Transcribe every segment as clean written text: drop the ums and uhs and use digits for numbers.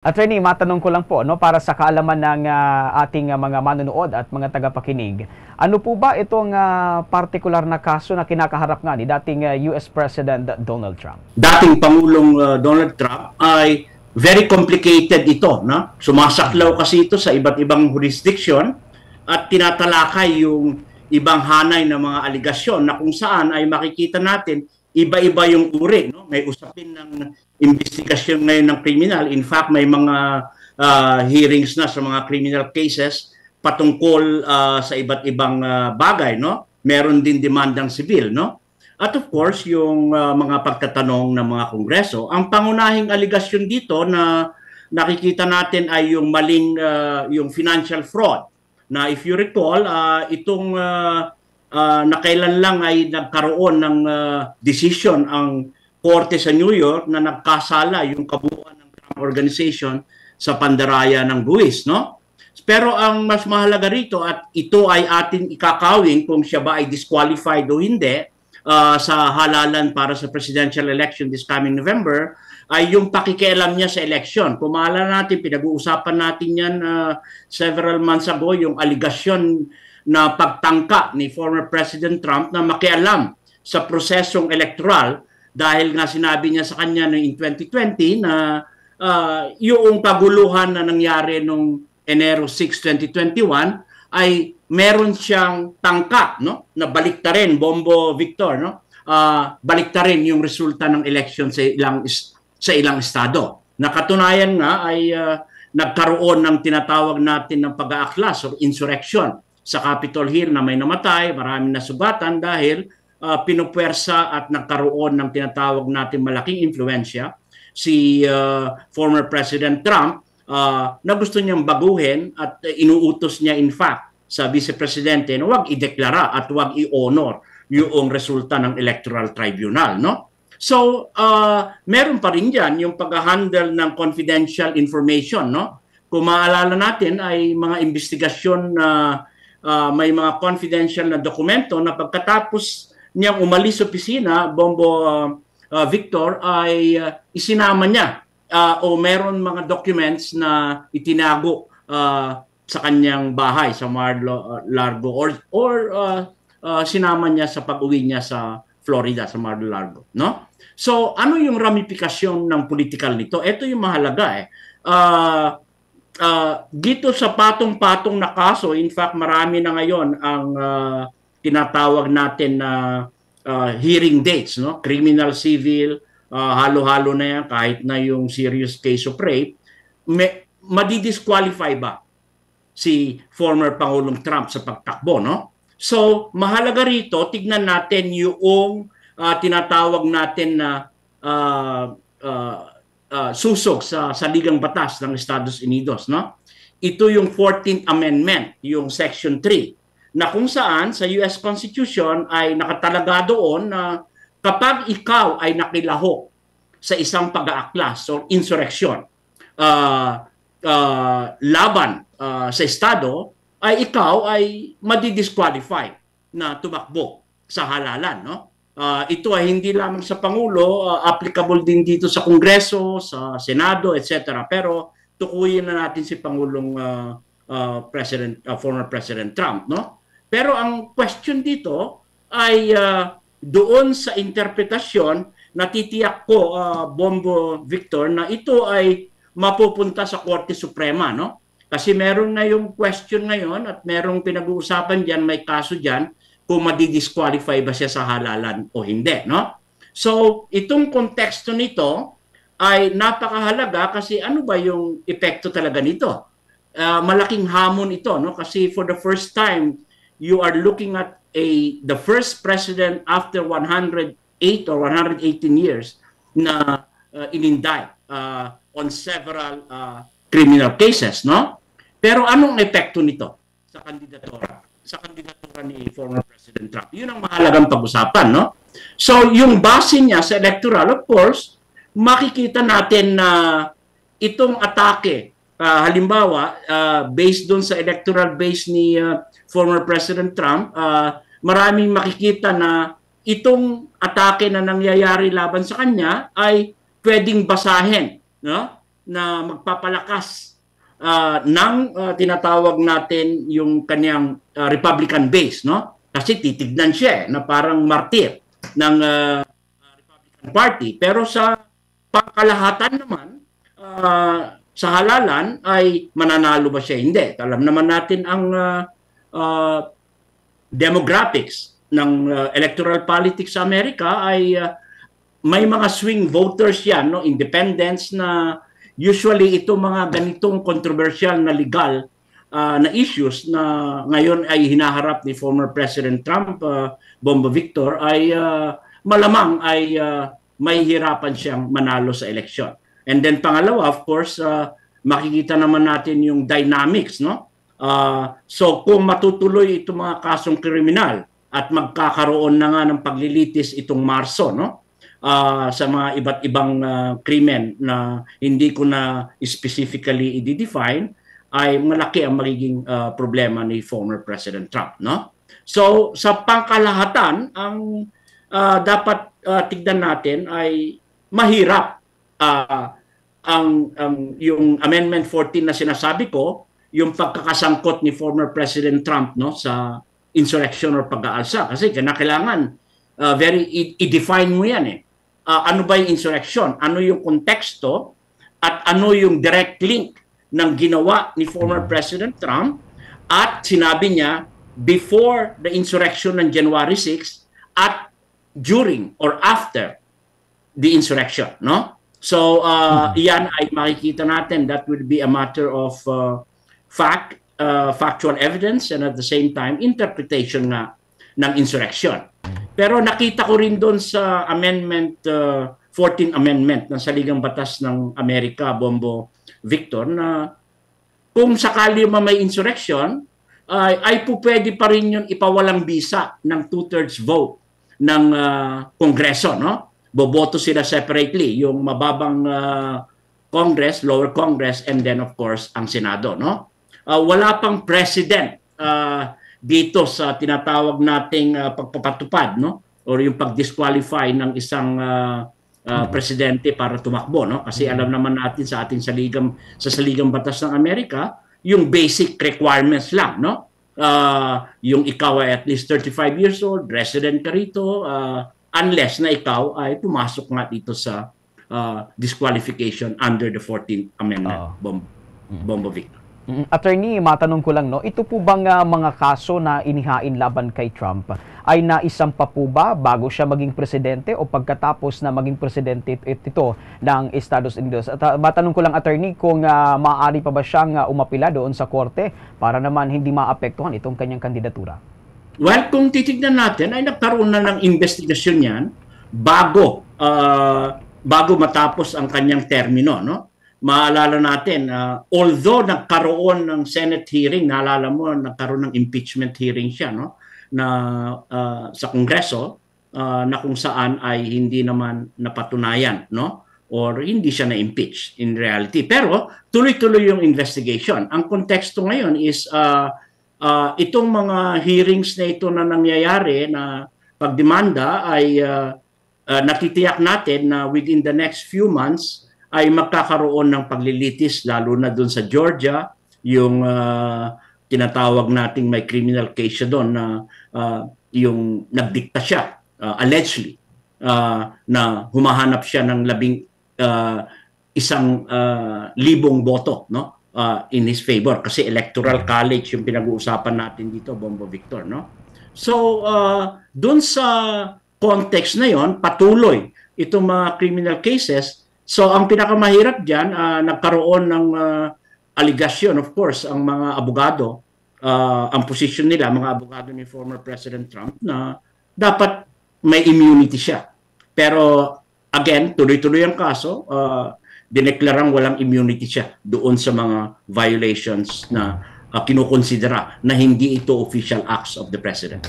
Attorney, matanong ko lang po, no, para sa kaalaman ng ating mga manonood at mga tagapakinig. Ano po ba itong partikular na kaso na kinakaharap nga ni dating US President Donald Trump? Dating Pangulong Donald Trump ay very complicated ito. No? Sumasaklaw kasi ito sa iba't ibang jurisdiction at tinatalakay yung ibang hanay ng mga aligasyon na kung saan ay makikita natin iba-iba yung uri. No? May usapin ng investigasyon ngayon ng criminal. In fact, may mga hearings na sa mga criminal cases patungkol sa iba't ibang bagay. No? Meron din demandang sibil. No? At of course, yung mga pagtatanong ng mga kongreso. Ang pangunahing aligasyon dito na nakikita natin ay yung maling yung financial fraud. Na if you recall, itong nakailan lang ay nagkaroon ng decision ang korte sa New York na nagkasala yung kabuuan ng Trump Organization sa pandaraya ng buwis, no? Pero ang mas mahalaga rito at ito ay ating ikakawin kung siya ba ay disqualified o hindi sa halalan para sa presidential election this coming November ay yung pakikialam niya sa election. Kung maalala natin, pinag-uusapan natin yan several months ago, yung aligasyon na pagtangka ni former President Trump na makialam sa prosesong electoral dahil nga sinabi niya sa kanya in 2020 na yung kaguluhan na nangyari noong Enero 6, 2021 ay meron siyang tangka, no, na baliktarin, Bombo Victor, no, baliktarin yung resulta ng election sa ilang estado. Nakatunayan nga ay nagkaroon ng tinatawag natin ng pag-aaklas o insurrection sa Capitol Hill na may namatay, maraming nasugatan dahil pinupwersa at nagkaroon ng tinatawag natin malaking influensya si former President Trump na gusto niyang baguhin at inuutos niya in fact sa Vice Presidente na huwag ideklara at huwag i-honor yung resulta ng Electoral Tribunal. No? So, meron pa rin dyan yung pag-handle ng confidential information. No? Kung maalala natin ay mga investigasyon na may mga confidential na dokumento na pagkatapos niyang umalis sa opisina, Bombo Victor, ay isinama niya o meron mga documents na itinago sa kanyang bahay sa Mar-a-Lago or sinama niya sa pag-uwi niya sa Florida, sa Mar-a-Lago. No? So, ano yung ramifikasyon ng political nito? Ito yung mahalaga. Dito sa patong-patong na kaso, in fact, marami na ngayon ang tinatawag natin na hearing dates, no? Criminal, civil, halo-halo na yan, kahit na yung serious case of rape, madidisqualify ba si former Pangulong Trump sa pagtakbo, no? So, mahalaga rito, tignan natin yung tinatawag natin na susog sa saligang batas ng Estados Unidos, no? Ito yung 14th Amendment, yung Section 3, na kung saan sa US Constitution ay nakatalaga doon na kapag ikaw ay nakilahok sa isang pag-aaklas o insurrection laban sa Estado, ay ikaw ay madidisqualify na tumakbo sa halalan. No? Ito ay hindi lamang sa Pangulo, applicable din dito sa Kongreso, sa Senado, etc. Pero tukuyin na natin si Pangulong former President Trump. No? Pero ang question dito ay doon sa interpretasyon, natitiyak ko, Bombo Victor, na ito ay mapupunta sa Korte Suprema. No? Kasi meron na yung question ngayon at merong pinag-uusapan dyan, may kaso dyan, kung madidisqualify ba siya sa halalan o hindi. No? So, itong konteksto nito ay napakahalaga kasi ano ba yung epekto talaga nito? Malaking hamon ito, no? Kasi for the first time, you are looking at the first president after 108 or 118 years na inindict on several criminal cases, no? Pero anong epekto nito sa kandidatura? Sa kandidatura ni former President Trump? Yun ang mahalagang pag-usapan, no? So, yung base niya sa electoral, of course, makikita natin na itong atake, halimbawa, based doon sa electoral base ni former President Trump, maraming makikita na itong atake na nangyayari laban sa kanya ay pwedeng basahin, no? na magpapalakas ng tinatawag natin yung kanyang Republican base, no? Kasi titignan siya na parang martir ng Republican Party. Pero sa pangkalahatan naman, sa halalan ay mananalo ba siya? Hindi. Alam naman natin ang demographics ng electoral politics sa Amerika ay may mga swing voters yan, no? Independents na usually ito mga ganitong controversial na legal na issues na ngayon ay hinaharap ni former President Trump, Bomba Victor, ay malamang ay may hirapan siyang manalo sa eleksyon. And then pangalawa, of course, makikita naman natin yung dynamics, no? So kung matutuloy itong mga kasong kriminal at magkakaroon na nga ng paglilitis itong Marso, no? Sa mga iba't ibang krimen na hindi ko na specifically i-define, ay malaki ang magiging problema ni former President Trump, no? So sa pangkalahatan, ang dapat tignan natin ay mahirap yung Amendment 14 na sinasabi ko, yung pagkakasangkot ni former President Trump, no, sa insurrection or pag-aalsa, kasi kailangan i-define mo yan eh. Ano ba yung insurrection? Ano yung konteksto? At ano yung direct link ng ginawa ni former President Trump? At sinabi niya, before the insurrection ng January 6 at during or after the insurrection, no? So, iyan ay makikita natin. That will be a matter of factual evidence and at the same time, interpretation nga ng insurrection. Pero nakita ko rin doon sa Amendment, 14th Amendment ng Saligang Batas ng Amerika, Bombo Victor, na kung sakali may insurrection, ay pwede pa rin yun ipawalang bisa ng 2/3 vote ng Kongreso, no? Boboto sila separately, yung mababang Congress, lower Congress, and then of course ang Senado, no? Wala pang president dito sa tinatawag nating pagpapatupad, no? Or yung pag-disqualify ng isang presidente para tumakbo, no? Kasi alam naman natin sa ating saligang batas ng Amerika, yung basic requirements lang, no? Yung ikaw ay at least 35 years old, resident ka rito, unless na ikaw ay pumasok nga dito sa disqualification under the 14th Amendment, Bombo Victor. Attorney, matanong ko lang, no, ito po bang mga kaso na inihain laban kay Trump ay naisampa po ba bago siya maging presidente o pagkatapos na maging presidente ito ng Estados Unidos? At matanong ko lang, attorney, kung maaari pa ba siyang umapila doon sa korte para naman hindi maapektuhan itong kanyang kandidatura? Well, kung titignan natin, ay nagkaroon na ng investigasyon yan bago matapos ang kanyang termino, no? Maalala natin, although nagkaroon ng Senate hearing, naalala mo, nagkaroon ng impeachment hearing siya, no? Na sa Kongreso, na kung saan ay hindi naman napatunayan, no? Or hindi siya na-impeach in reality. Pero tuloy-tuloy yung investigation. Ang konteksto ngayon is itong mga hearings na ito na nangyayari na pagdemanda ay natitiyak natin na within the next few months ay magkakaroon ng paglilitis, lalo na doon sa Georgia, yung tinatawag nating may criminal case siya doon na yung nagdikta siya, allegedly, na humahanap siya ng 1,000 boto, no? In his favor, kasi electoral college yung pinag-uusapan natin dito, Bombo Victor, no? So, doon sa context na yon, patuloy itong mga criminal cases. So, ang pinakamahirap dyan, nagkaroon ng aligasyon, of course, ang mga abogado, ang position nila, mga abogado ni former President Trump, na dapat may immunity siya. Pero, again, tuloy-tuloy ang kaso, dineklarang walang immunity siya doon sa mga violations na kinukonsidera na hindi ito official acts of the President.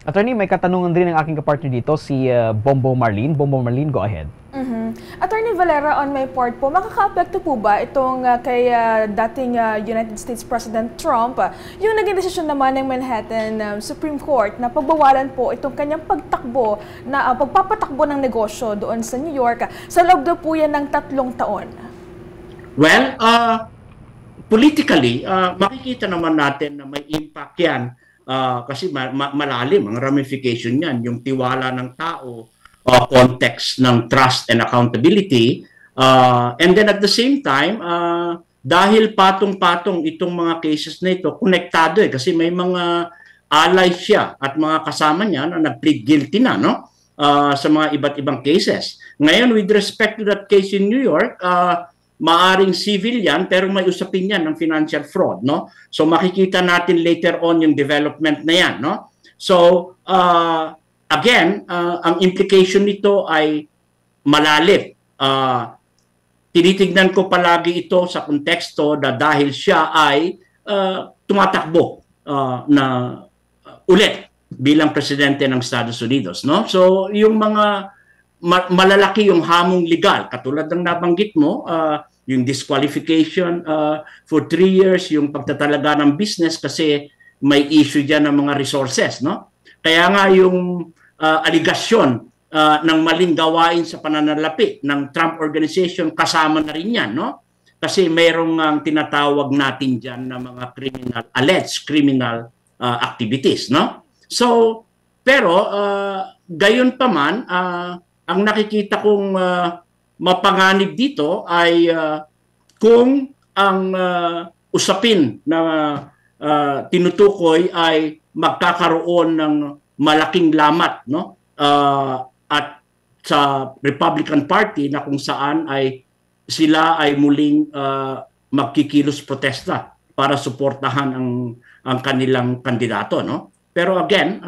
Attorney, may katanungan din ang aking kapartner dito, si Bombo Marlene. Bombo Marlene, go ahead. Attorney Valera, on my part po, makaka-apekto po ba itong kay dating United States President Trump, yung naging desisyon naman ng Manhattan Supreme Court na pagbawalan po itong kanyang pagtakbo, na pagpapatakbo ng negosyo doon sa New York, sa loob daw po yan ng 3 taon? Well, politically, makikita naman natin na may impact yan kasi malalim ang ramification yan, yung tiwala ng tao, context ng trust and accountability, and then at the same time, dahil patong-patong itong mga cases na ito, konektado kasi may mga allies siya at mga kasama niya na nag-plead guilty na, no? Sa mga iba't ibang cases. Ngayon, with respect to that case in New York, maaring civil yan pero may usapin yan ng financial fraud, no? So makikita natin later on yung development na yan, no? So again, ang implication nito ay malalim. Tinitignan ko palagi ito sa konteksto na dahil siya ay tumatakbo na ulit bilang presidente ng Estados Unidos, no? So yung mga malalaki yung hamong legal, katulad ng nabanggit mo, yung disqualification for 3 years, yung pagtatalaga ng business kasi may issue dyan ng mga resources, no? Kaya nga yung aligasyon ng maling gawain sa pananalapi ng Trump Organization, kasama na rin yan, no? Kasi mayroong tinatawag natin dyan na mga alleged criminal activities, no? So, pero gayon pa man, ang nakikita kong mapanganib dito ay kung ang usapin na tinutukoy ay magkakaroon ng malaking lamat, no? At sa Republican Party na kung saan ay sila ay muling magkikilos protesta para suportahan ang kanilang kandidato, no? Pero again,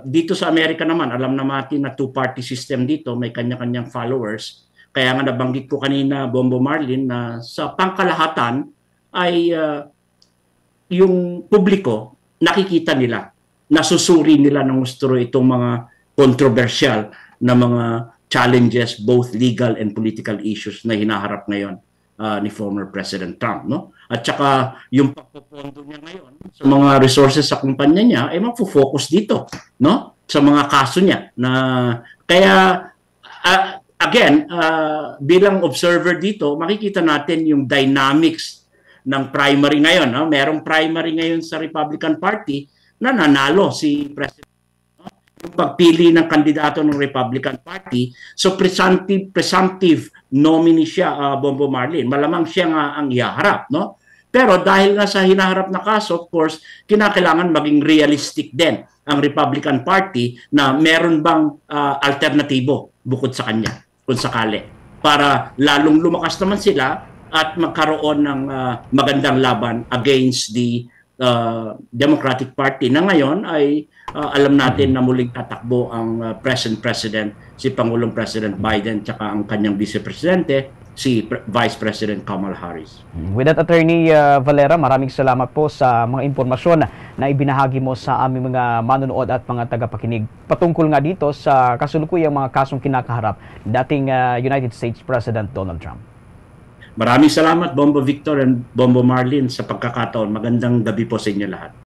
dito sa Amerika naman, alam natin na two-party system dito, may kanya-kanyang followers. Kaya nga nabanggit ko kanina, Bombo Marlin, na sa pangkalahatan ay yung publiko, nakikita nila, nasusuri nila ng gusto itong mga controversial na mga challenges, both legal and political issues na hinaharap ngayon ni former President Trump, no? At saka yung pagpopondo niya ngayon sa mga resources sa kumpanya niya ay magfo-focus dito, no? Sa mga kaso niya na kaya again, bilang observer dito, makikita natin yung dynamics ng primary ngayon, no? Merong primary ngayon sa Republican Party na nanalo si President, no? Yung pagpili ng kandidato ng Republican Party, so presumptive nominee siya, Bombo Marlin. Malamang siya nga ang ihaharap, no? Pero dahil nga sa hinaharap na kaso, of course, kinakailangan maging realistic din ang Republican Party na meron bang alternatibo bukod sa kanya, kung sakali, para lalong lumakas naman sila at magkaroon ng magandang laban against the Democratic Party na ngayon ay alam natin na muling tatakbo ang present President, si Pangulong President Biden, tsaka ang kanyang Vice Presidente, si Vice President Kamala Harris. With that, Attorney Valera, maraming salamat po sa mga impormasyon na ibinahagi mo sa aming mga manonood at mga tagapakinig patungkol nga dito sa kasulukuyang mga kasong kinakaharap dating United States President Donald Trump. Maraming salamat, Bombo Victor and Bombo Marlin, sa pagkakataon. Magandang gabi po sa inyo lahat.